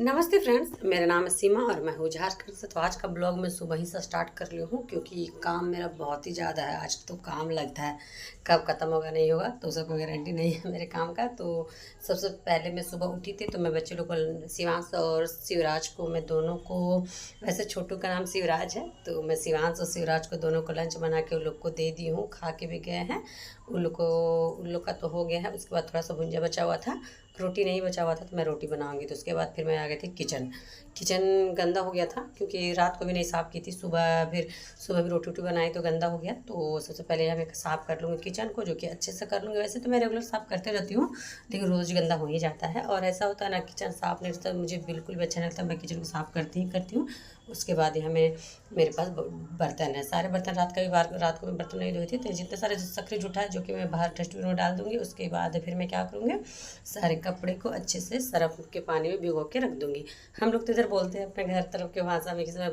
नमस्ते फ्रेंड्स, मेरा नाम है सीमा और मैं हूँ झारखंड से। तो आज का ब्लॉग मैं सुबह ही से स्टार्ट कर ली हूँ क्योंकि काम मेरा बहुत ही ज़्यादा है। आज तो काम लगता है, कब ख़त्म होगा नहीं होगा तो उसका कोई गारंटी नहीं है मेरे काम का। तो सबसे पहले मैं सुबह उठी थी तो मैं बच्चे लोग को, शिवांश और शिवराज को, मैं दोनों को, वैसे छोटू का नाम शिवराज है तो मैं शिवांश और शिवराज को दोनों को लंच बना के उन लोग को दे दी हूँ। खा के भी गए हैं उन लोग का तो हो गया है। उसके बाद थोड़ा सा भुंजा बचा हुआ था, रोटी नहीं बचा हुआ था तो मैं रोटी बनाऊंगी। तो उसके बाद फिर मैं आ गई थी किचन। किचन गंदा हो गया था क्योंकि रात को भी नहीं साफ़ की थी, सुबह भी रोटी वोटी बनाई तो गंदा हो गया। तो सबसे पहले यहाँ मैं साफ़ कर लूँगी किचन को, जो कि अच्छे से कर लूँगी। वैसे तो मैं रेगुलर साफ़ करते रहती हूँ लेकिन रोज़ गंदा हो ही जाता है। और ऐसा होता है ना, किचन साफ़ नहीं रहता मुझे बिल्कुल भी अच्छा नहीं लगता। मैं किचन को साफ़ करती ही करती हूँ। उसके बाद यहाँ में मेरे पास बर्तन है, सारे बर्तन रात को मैं बर्तन नहीं धोई थी तो जितने सारे सकरी जूठा है जो कि मैं बाहर डस्टबिन में डाल दूँगी। उसके बाद फिर मैं क्या करूँगी, सारे कपड़े को अच्छे से सर्फ के पानी में भिगो के रख दूँगी। हम लोग तो इधर बोलते हैं अपने घर तरफ के भाषा में कि मैं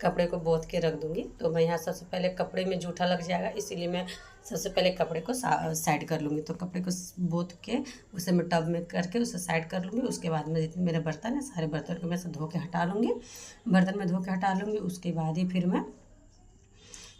कपड़े को बोथ के रख दूँगी। तो मैं यहाँ सबसे पहले कपड़े में जूठा लग जाएगा, इसीलिए मैं सबसे पहले कपड़े को साइड कर लूँगी। तो कपड़े को बोथ के उसे मैं टब में करके उसे साइड कर लूँगी। उसके बाद में जितने मेरे बर्तन है सारे बर्तन को मैं से धो के हटा लूँगी, बर्तन में धो के हटा लूँगी। उसके बाद ही फिर मैं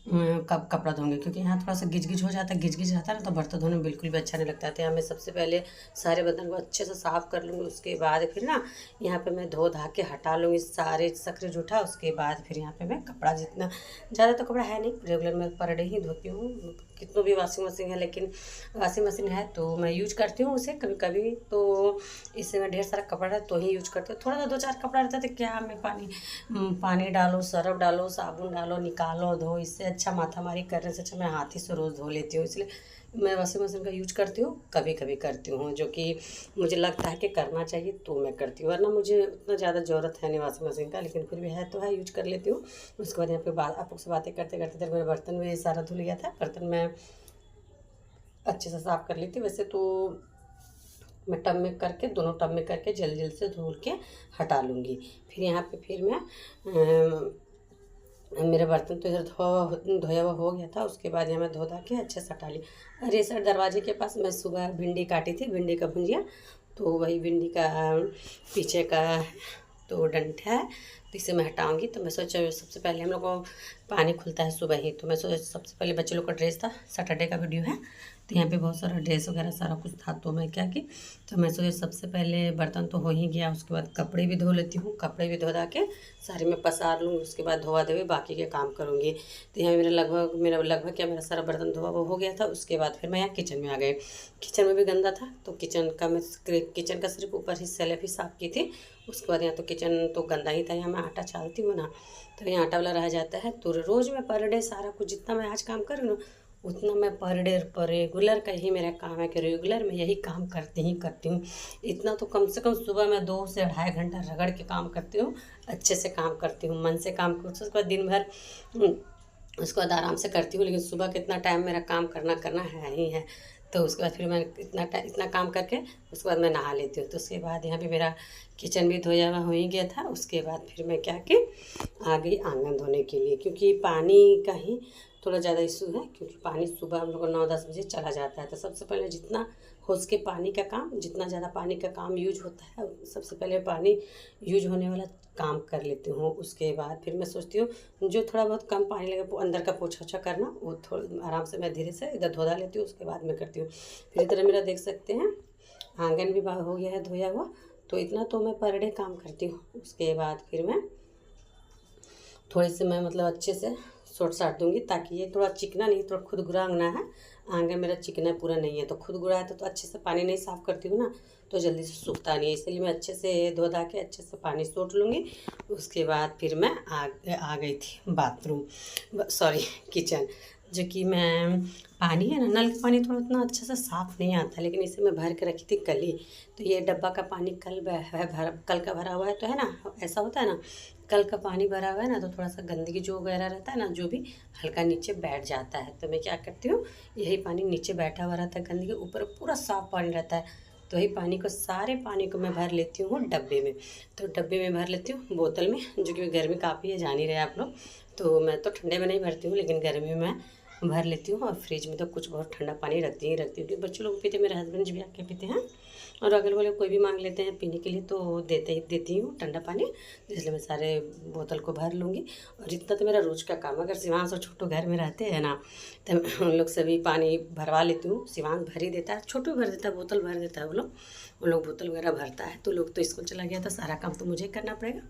कब कपड़ा धोंगे, क्योंकि यहाँ थोड़ा सा गिज गिज हो जाता है, गिज गिज रहता है ना तो बर्तन धोने में बिल्कुल भी अच्छा नहीं लगता है। तो यहाँ मैं सबसे पहले सारे बर्तन को अच्छे से साफ़ कर लूँगी। उसके बाद फिर ना यहाँ पे मैं धो धा के हटा लूँगी सारे सकरे जूठा। उसके बाद फिर यहाँ पे मैं कपड़ा, जितना ज़्यादा तो कपड़ा है नहीं, रेगुलर मैं पर डे ही धोती हूँ। कितनों भी वॉशिंग मशीन है, लेकिन वॉशिंग मशीन है तो मैं यूज करती हूँ उसे कभी कभी। तो इससे मैं ढेर सारा कपड़ा है तो ही यूज करती हूँ। थोड़ा सा 2-4 कपड़ा रहता है तो क्या मैं पानी डालो, सर्फ डालो, साबुन डालो, निकालो, धो। इससे अच्छा माथामारी करने से अच्छा मैं हाथ ही से रोज़ धो लेती हूँ। इसलिए मैं वॉशिंग मशीन का यूज करती हूँ, कभी कभी करती हूँ, जो कि मुझे लगता है कि करना चाहिए तो मैं करती हूँ, वरना मुझे उतना ज़्यादा ज़रूरत है नहीं वॉशिंग मशीन का, लेकिन फिर भी है तो है, यूज कर लेती हूँ। उसके बाद यहाँ पे आप लोग से बातें करते करते मेरे बर्तन में सारा धुल गया था। बर्तन में अच्छे से साफ़ कर लेती। वैसे तो मैं टब में करके, दोनों टब में करके जल्दी जल्दी से धुल के हटा लूँगी। फिर यहाँ पे फिर मैं मेरे बर्तन तो इधर धोया हुआ हो गया था। उसके बाद यहाँ मैं धो धा के अच्छे से हटा ली। अरे सर, दरवाजे के पास मैं सुबह भिंडी काटी थी, भिंडी का भुंजिया। तो वही भिंडी का पीछे का तो डंठा है तो इसे मैं हटाऊंगी। तो मैं सोचा सबसे पहले हम लोग को पानी खुलता है सुबह ही, तो मैं सोचा सबसे पहले बच्चे लोग का ड्रेस था, सैटरडे का वीडियो है तो यहाँ पे बहुत सारा ड्रेस वगैरह सारा कुछ था। तो मैं क्या की, तो मैं सोचा सबसे पहले बर्तन तो हो ही गया, उसके बाद कपड़े भी धो लेती हूँ। कपड़े भी धो धा के सारे मैं पसार लूँगी, उसके बाद धोवा धोवी बाकी के काम करूँगी। तो यहाँ मेरा लगभग क्या, मेरा सारा बर्तन धोवा वो हो गया था। उसके बाद फिर मैं यहाँ किचन में आ गई। किचन में भी गंदा था तो किचन का सिर्फ ऊपर ही सेल्फ ही साफ़ की थी। उसके बाद यहाँ तो किचन तो गंदा ही था। यहाँ मैं आटा चालती हूँ ना तो यहाँ आटा वाला रह जाता है। तो रोज़ मैं पर डे सारा कुछ जितना मैं आज काम कर रही हूँ ना उतना मैं पर रेगुलर का ही मेरा काम है कि रेगुलर मैं यही काम करती ही करती हूँ। इतना तो कम से कम सुबह मैं 2 से 2.5 घंटा रगड़ के काम करती हूँ, अच्छे से काम करती हूँ, मन से काम करती हूँ। उसके बाद दिन भर उसके बाद आराम से करती हूँ। लेकिन सुबह कितना टाइम मेरा काम करना है ही है। तो उसके बाद फिर मैं इतना काम करके उसके बाद मैं नहा लेती हूँ। तो उसके बाद यहाँ पे मेरा किचन भी धोया हुआ हो ही गया था। उसके बाद फिर मैं क्या कि आ गई आंगन धोने के लिए, क्योंकि पानी का ही थोड़ा ज़्यादा इशू है। क्योंकि पानी सुबह हम लोग को 9-10 बजे चला जाता है। तो सबसे पहले जितना हो सके पानी का काम, जितना ज़्यादा पानी का काम यूज होता है सबसे पहले पानी यूज होने वाला काम कर लेती हूँ। उसके बाद फिर मैं सोचती हूँ जो थोड़ा बहुत कम पानी लगे अंदर का पोछा ओछा करना, वो थोड़ा आराम से मैं धीरे से इधर धो धा लेती हूँ, उसके बाद मैं करती हूँ। फिर इधर मेरा देख सकते हैं आंगन भी हो गया है धोया हुआ। तो इतना तो मैं पर डे काम करती हूँ। उसके बाद फिर मैं थोड़े से मैं मतलब अच्छे से सोट साट दूँगी, ताकि ये थोड़ा चिकना नहीं, थोड़ा खुद गुरा अंगना है। आंगन मेरा चिकना पूरा नहीं है तो खुद गुरा है तो अच्छे से पानी नहीं साफ़ करती हूँ ना तो जल्दी से सूखता नहीं है। इसलिए मैं अच्छे से धो धा के अच्छे से पानी सोट लूँगी। उसके बाद फिर मैं आ गई थी बाथरूम, सॉरी किचन। जो कि मैं पानी है ना, नल का पानी थोड़ा उतना अच्छा से साफ़ नहीं आता, लेकिन इसे मैं भर के रखी थी कल ही। तो ये डब्बा का पानी कल का भरा हुआ है तो है ना, ऐसा होता है ना, कल का पानी भरा हुआ है ना तो थोड़ा सा गंदगी जो वगैरह रहता है ना, जो भी हल्का नीचे बैठ जाता है। तो मैं क्या करती हूँ, यही पानी नीचे बैठा हुआ रहता है, गंदगी ऊपर पूरा साफ़ पानी रहता है। तो वही पानी को, सारे पानी को मैं भर लेती हूँ डब्बे में। तो डब्बे में भर लेती हूँ बोतल में, जो कि गर्मी काफ़ी है, जान ही रहे आप लोग। तो मैं तो ठंडे में नहीं भरती हूँ, लेकिन गर्मी में भर लेती हूँ। और फ्रिज में तो कुछ बहुत ठंडा पानी रखती हूँ, क्योंकि बच्चे लोग पीते, मेरे हस्बैंड जी भी आके पीते हैं। और अगल बगल कोई भी मांग लेते हैं पीने के लिए तो देती हूँ ठंडा पानी। इसलिए मैं सारे बोतल को भर लूँगी। और इतना तो मेरा रोज़ का काम है। अगर शिवांश और छोटू घर में रहते हैं ना तो उन लोग सभी पानी भरवा लेती हूँ। शिवांश भर ही देता है, छोटू भर देता है, बोतल भर देता है। उन लोग बोतल वगैरह भरता है। तो लोग तो स्कूल चला गया तो सारा काम तो मुझे करना पड़ेगा।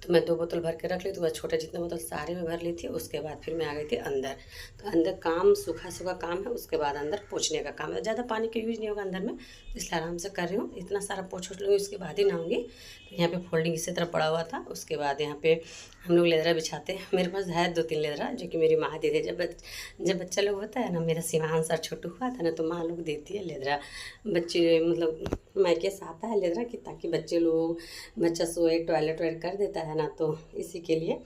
तो मैं 2 बोतल भर के रख ली। तो वह छोटा जितना बोतल सारे में भर ली थी। उसके बाद फिर मैं आ गई थी अंदर। तो अंदर काम सूखा काम है, उसके बाद अंदर पोंछने का काम है। ज़्यादा पानी का यूज़ नहीं होगा अंदर में, इसलिए आराम से कर रही हूँ। इतना सारा पोंछ लूँगी, उसके बाद ही नहाऊंगी। तो यहाँ पे फोल्डिंग इसी तरह पड़ा हुआ था। उसके बाद यहाँ पे हम लोग लेदरा बिछाते हैं। मेरे पास है 2-3 लेदरा जो कि मेरी माँ दी थी। जब बच्चा लोग होता है ना, मेरा शिवांश और छोटू हुआ था ना, तो माँ लोग देती है लेदरा। बच्चे मतलब मायके से आता है लेदरा कि ताकि बच्चा सोए टॉयलेट कर देता है ना, तो इसी के लिए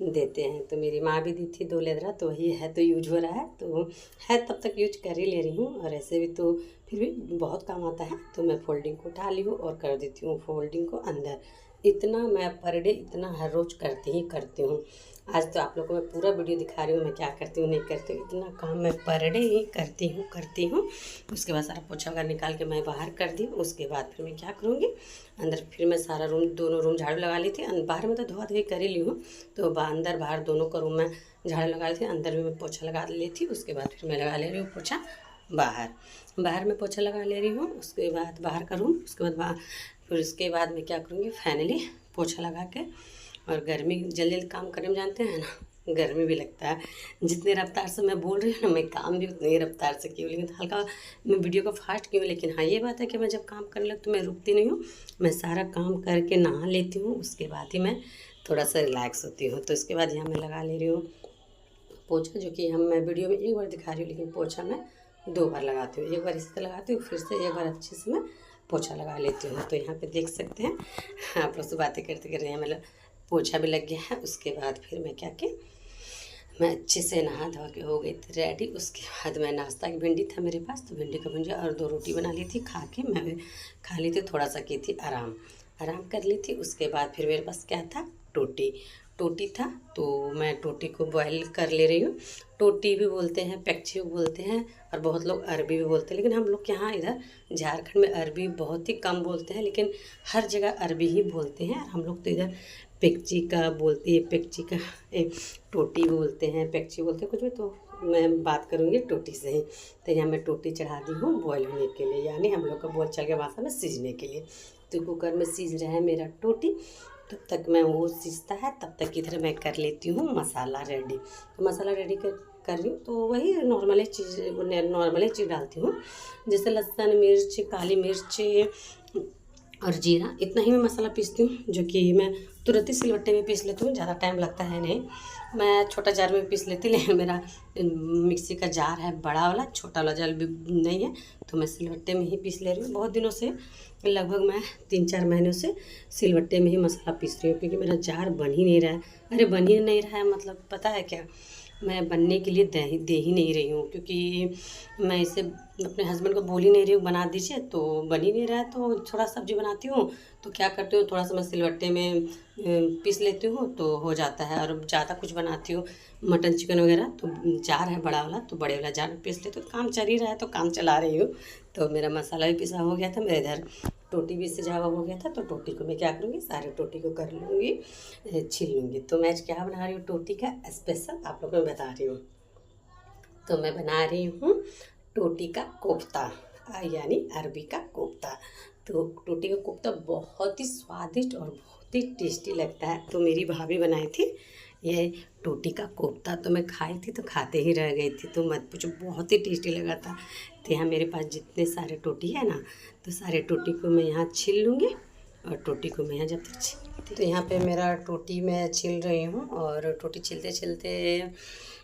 देते हैं। तो मेरी माँ भी दी थी 2 लेदरा। तो वही है, तो यूज हो रहा है, तो है तब तक यूज कर ही ले रही हूँ। और ऐसे भी तो फिर भी बहुत काम आता है। तो मैं फोल्डिंग को उठा ली हूँ और कर देती हूँ फोल्डिंग को अंदर। इतना मैं पर डे इतना हर रोज़ करती हूँ। आज तो आप लोगों को मैं पूरा वीडियो दिखा रही हूँ मैं क्या करती हूँ नहीं करती हूँ। इतना काम मैं पर डे ही करती हूँ। उसके बाद सारा पोछा वगैरह निकाल के मैं बाहर कर दी। उसके बाद फिर मैं क्या करूँगी, अंदर फिर मैं सारा रूम, दोनों रूम झाड़ू लगा ली थी। बाहर में तो धोआ धोई कर ही ली हूँ। तो अंदर बाहर दोनों का रूम में झाड़ू लगा ली थी। अंदर भी मैं पोछा लगा ली थी। उसके बाद फिर मैं लगा ले रही हूँ पोछा बाहर में पोछा लगा ले रही हूँ। उसके बाद बाहर का रूम, फिर उसके बाद मैं क्या करूँगी, फाइनली पोछा लगा के। और गर्मी जल्दी काम करने में जानते हैं ना, गर्मी भी लगता है। जितने रफ्तार से मैं बोल रही हूँ ना, मैं काम भी उतनी ही रफ्तार से की हूँ। लेकिन हल्का मैं वीडियो को फास्ट की हूँ। लेकिन हाँ, ये बात है कि मैं जब काम करने लगती तो मैं रुकती नहीं हूँ। मैं सारा काम करके नहा लेती हूँ। उसके बाद ही मैं थोड़ा सा रिलैक्स होती हूँ। तो इसके बाद यहाँ मैं लगा ले रही हूँ पोछा, जो कि मैं वीडियो में एक बार दिखा रही हूँ, लेकिन पोछा मैं 2 बार लगाती हूँ। एक बार इस तरह लगाती हूँ, फिर से एक बार अच्छे से मैं पोछा लगा लेती हूँ। तो यहाँ पे देख सकते हैं, आप लोग से बातें करते कर रहे हैं, मतलब पोछा भी लग गया है। उसके बाद फिर मैं मैं अच्छे से नहा धो के हो गई थी रेडी। उसके बाद मैं नाश्ता की भिंडी था मेरे पास, तो भिंडी का भुंजिया और 2 रोटी बना ली थी। खा के मैं भी खा ली थी, थोड़ा सा की थी आराम कर ली थी। उसके बाद फिर मेरे पास क्या था, टोटी था। तो मैं टोटी को बॉयल कर ले रही हूँ। टोटी भी बोलते हैं, पेक्ची भी बोलते हैं, और बहुत लोग अरबी भी बोलते हैं। लेकिन हम लोग के यहाँ इधर झारखंड में अरबी बहुत ही कम बोलते हैं, लेकिन हर जगह अरबी ही बोलते हैं। हम लोग तो इधर पेक्ची का बोलते हैं, टोटी बोलते हैं, पेक्ची बोलते हैं कुछ भी। तो मैं बात करूँगी टोटी से ही। तो यहाँ मैं टोटी चढ़ा दी हूँ बॉयल होने के लिए, यानी हम लोग का बोल चल के भाषा में सीजने के लिए। तो कुकर में सीज रहा है मेरा टोटी। तब तक मैं वो सीजता है, तब तक इधर मैं कर लेती हूँ मसाला रेडी। तो मसाला रेडी कर रही हूँ। तो वही नॉर्मली चीज़ डालती हूँ, जैसे लहसुन, मिर्च, काली मिर्च और जीरा। इतना ही मैं मसाला पीसती हूँ, जो कि मैं तुरंत ही सिलबट्टे में पीस लेती हूँ। ज़्यादा टाइम लगता है नहीं। मैं छोटा जार में पीस लेती, लेकिन मेरा मिक्सी का जार है बड़ा वाला, छोटा वाला जार भी नहीं है। तो मैं सिलबट्टे में ही पीस ले रही हूँ। बहुत दिनों से, लगभग मैं 3-4 महीनों से सिलबट्टे में ही मसाला पीस रही हूँ, क्योंकि मेरा जार बन ही नहीं रहा है। अरे बन ही नहीं रहा है, मतलब पता है क्या, मैं बनने के लिए दे ही नहीं रही हूँ, क्योंकि मैं इसे अपने हस्बैंड को बोल ही नहीं रही हूँ बना दीजिए, तो बन ही नहीं रहा है। तो थोड़ा सब्जी बनाती हूँ तो क्या करती हूँ, थोड़ा सा मैं सिलबट्टे में पीस लेती हूँ तो हो जाता है। और ज़्यादा कुछ बनाती हूँ, मटन चिकन वगैरह, तो जार है बड़ा वाला, तो बड़े वाला जार में पीस लेती हूँ। काम चल ही रहा है तो काम चला रही हूँ। तो मेरा मसाला भी पिसा हो गया था, मेरे इधर टोटी भी सिझा हुआ हो गया था। तो टोटी को मैं क्या करूँगी, सारे टोटी को कर लूँगी, छील लूँगी। तो मैं आज क्या बना रही हूँ, टोटी का स्पेशल आप लोगों को बता रही हूँ। तो मैं बना रही हूँ टोटी का कोफ्ता, यानी अरबी का कोफ्ता। तो टोटी का कोफ्ता बहुत ही स्वादिष्ट और बहुत ही टेस्टी लगता है। तो मेरी भाभी बनाई थी ये टोटी का कोफ्ता, तो मैं खाई थी तो खाते ही रह गई थी। तो मत पूछो, बहुत ही टेस्टी लगा था। तो यहाँ मेरे पास जितने सारे टोटी है ना, तो सारे टोटी को मैं यहाँ छील लूँगी। और टोटी को मैं यहाँ जब तक छीलती, तो यहाँ पे मेरा टोटी मैं छील रही हूँ। और टोटी छीलते छीलते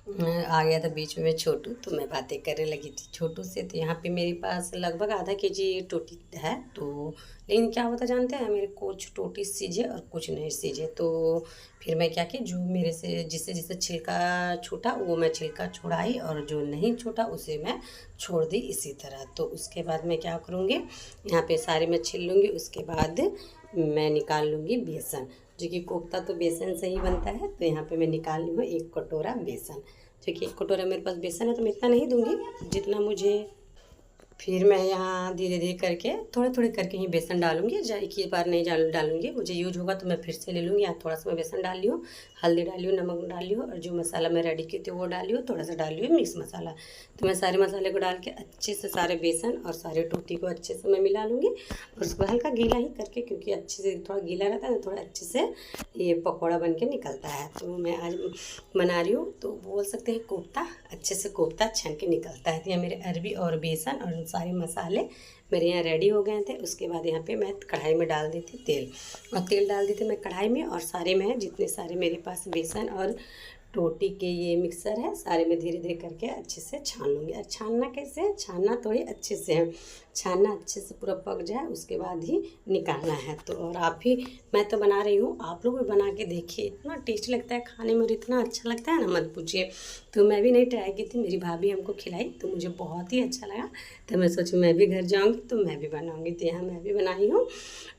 आ गया था बीच में छोटू, तो मैं बातें करने लगी थी छोटू से। तो यहाँ पे मेरे पास लगभग आधा केजी टोटी है। तो लेकिन क्या होता जानते हैं, मेरे कुछ टोटी सीजे और कुछ नहीं सीजे। तो फिर मैं क्या की, जो मेरे से जिससे छिलका छूटा वो मैं छिलका छुड़ाई, और जो नहीं छूटा उसे मैं छोड़ दी इसी तरह। तो उसके बाद मैं क्या करूँगी, यहाँ पे सारे मैं छील लूँगी। उसके बाद मैं निकाल लूँगी बेसन, जो कि कोफ्ता तो बेसन से ही बनता है। तो यहाँ पे मैं निकाल ली हूँ 1 कटोरा बेसन, जो कि 1 कटोरा मेरे पास बेसन है। तो मैं इतना नहीं दूँगी जितना मुझे फिर मैं यहाँ धीरे धीरे करके थोड़े थोड़े करके ही बेसन डालूंगी। एक ही बार नहीं डालूंगी, मुझे यूज होगा तो मैं फिर से ले लूँगी। यहाँ थोड़ा सा मैं बेसन डाल ली हूँ, हल्दी डाली हूँ, नमक डाली हूँ, और जो मसाला मैं रेडी की थी वो डाली हूँ, थोड़ा सा डाली हूँ मिक्स मसाला। तो मैं सारे मसाले को डाल के अच्छे से सारे बेसन और सारे टूटी को अच्छे से मैं मिला लूँगी। और उसको हल्का गीला ही करके, क्योंकि अच्छे से थोड़ा गीला रहता है ना, थोड़ा अच्छे से ये पकौड़ा बन के निकलता है। तो मैं आज बना रही हूँ, तो बोल सकते हैं कोफ्ता, अच्छे से कोफ्ता छन के निकलता है। तो यहाँ मेरे अरबी और बेसन और सारे मसाले मेरे यहाँ रेडी हो गए थे। उसके बाद यहाँ पे मैं कढ़ाई में डाल दी थी तेल, और तेल डाल दी थी मैं कढ़ाई में, और सारे मैं जितने सारे मेरे पास बेसन और टोटी के ये मिक्सर है, सारे में धीरे धीरे करके अच्छे से छान लूँगी। और छानना कैसे है, छानना थोड़ी अच्छे से है, छानना अच्छे से पूरा पक जाए उसके बाद ही निकालना है। तो और आप भी, मैं तो बना रही हूँ, आप लोग भी बना के देखिए, इतना टेस्टी लगता है खाने में और इतना अच्छा लगता है ना, मत पूछिए। तो मैं भी नहीं ट्राई की थी, मेरी भाभी हमको खिलाई तो मुझे बहुत ही अच्छा लगा। तो मैं सोची मैं भी घर जाऊँगी तो मैं भी बनाऊँगी। तो यहाँ मैं भी बनाई हूँ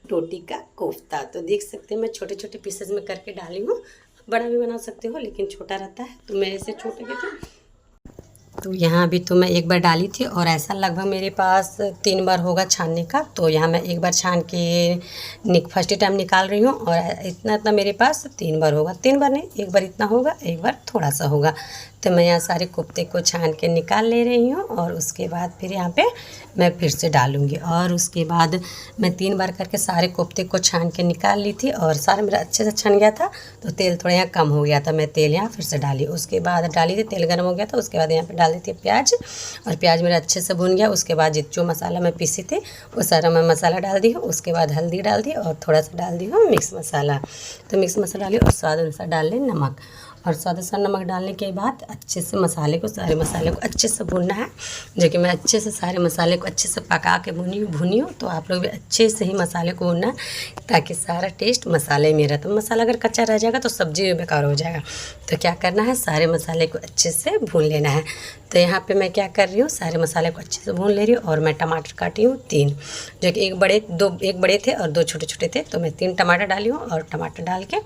टोटी का कोफ्ता। तो देख सकते हैं मैं छोटे छोटे पीसेस में करके डाली हूँ, बड़ा भी बना सकते हो लेकिन छोटा रहता है, तो मैं ऐसे छोटे के थे। तो यहाँ अभी तो मैं एक बार डाली थी, और ऐसा लगभग मेरे पास 3 बार होगा छानने का। तो यहाँ मैं एक बार छान के फर्स्ट टाइम निकाल रही हूँ, और इतना इतना मेरे पास 3 बार होगा, 3 बार नहीं, एक बार इतना होगा, एक बार थोड़ा सा होगा। तो मैं यहाँ सारे कोफ्ते को छान के निकाल ले रही हूँ, और उसके बाद फिर यहाँ पे मैं फिर से डालूँगी। और उसके बाद मैं 3 बार करके सारे कोफ्ते को छान के निकाल ली थी, और सारा मेरा अच्छे से छन गया था। तो तेल थोड़ा यहाँ कम हो गया था, मैं तेल यहाँ फिर से डाली। उसके बाद डाली थी, तेल गर्म हो गया था, उसके बाद यहाँ पे डाल दी थी प्याज, और प्याज मेरा अच्छे से भुन गया। उसके बाद जो मसाला मैं पीसी थी वो सारा मैं मसाला डाल दी हूँ। उसके बाद हल्दी डाल दी, और थोड़ा सा डाल दी हूँ मिक्स मसाला। तो मिक्स मसाला डाली, और स्वाद अनुसार डाल लें नमक, और स्वाद अनुसार नमक डालने के बाद अच्छे से मसाले को, सारे मसाले को अच्छे से भूनना है। जो कि मैं अच्छे से सारे मसाले को अच्छे से पका के भुनी हूँ। तो आप लोग भी अच्छे से ही मसाले को भूनना है, ताकि सारा टेस्ट मसाले में रहता है। मसाला अगर कच्चा रह जाएगा तो सब्ज़ी बेकार हो जाएगा। तो क्या करना है, सारे मसाले को अच्छे से भून लेना है। तो यहाँ पे मैं क्या कर रही हूँ, सारे मसाले को अच्छे से भून ले रही हूँ। और मैं टमाटर काटी हूँ 3, जो कि एक बड़े थे और 2 छोटे छोटे थे। तो मैं 3 टमाटर डाली हूँ, और टमाटर डाल के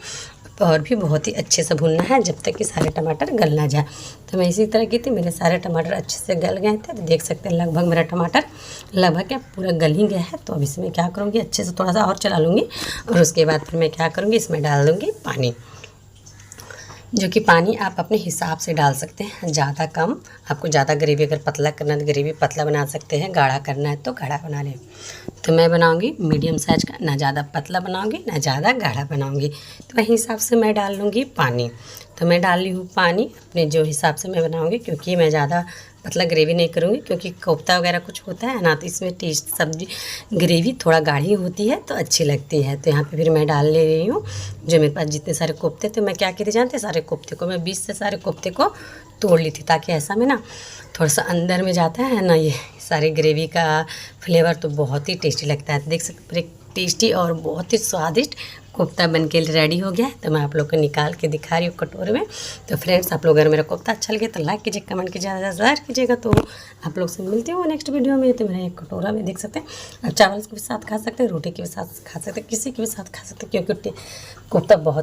और भी बहुत ही अच्छे से भूनना है जब तक कि सारे टमाटर गल ना जाए। तो मैं इसी तरह की थी, मेरे सारे टमाटर अच्छे से गल गए थे। तो देख सकते हैं लगभग मेरा टमाटर लगभग क्या पूरा गल ही गया है। तो अब इसमें क्या करूँगी, अच्छे से थोड़ा सा और चला लूँगी, और उसके बाद फिर मैं क्या करूँगी, इसमें डाल दूँगी पानी। जो कि पानी आप अपने हिसाब से डाल सकते हैं, ज़्यादा कम, आपको ज़्यादा ग्रेवी अगर पतला करना है तो ग्रेवी पतला बना सकते हैं, गाढ़ा करना है तो गाढ़ा बना लें। तो मैं बनाऊंगी मीडियम साइज़ का, ना ज़्यादा पतला बनाऊंगी ना ज़्यादा गाढ़ा बनाऊंगी। तो वही हिसाब से मैं डाल लूँगी पानी। तो मैं डाल रही हूँ पानी अपने जो हिसाब से मैं बनाऊँगी, क्योंकि मैं ज़्यादा पतला ग्रेवी नहीं करूँगी, क्योंकि कोफ्ता वगैरह कुछ होता है ना, तो इसमें टेस्ट सब्जी ग्रेवी थोड़ा गाढ़ी होती है तो अच्छी लगती है। तो यहाँ पे फिर मैं डाल ले रही हूँ जो मेरे पास जितने सारे कोफ्ते थे। मैं क्या की थी जानते, सारे कोफ्ते को मैं 20 से सारे कोफ्ते को तोड़ ली थी, ताकि ऐसा में ना थोड़ा सा अंदर में जाता है ना ये सारे ग्रेवी का फ्लेवर, तो बहुत ही टेस्टी लगता है। देख सकते हैं टेस्टी और बहुत ही स्वादिष्ट कोफ्ता बन के रेडी हो गया है। तो मैं आप लोग को निकाल के दिखा रही हूँ कटोरे में। तो फ्रेंड्स, आप लोग अगर मेरा कोफ्ता अच्छा लगे तो लाइक कीजिए, कमेंट कीजिए, ज़्यादा शेयर कीजिएगा। तो आप लोग से मिलते हो नेक्स्ट वीडियो में। तो मेरा एक कटोरा में देख सकते हैं, आप चावल के भी साथ खा सकते हैं, रोटी के भी साथ खा सकते हैं, किसी के भी साथ खा सकते हैं, क्योंकि कोफ्ता बहुत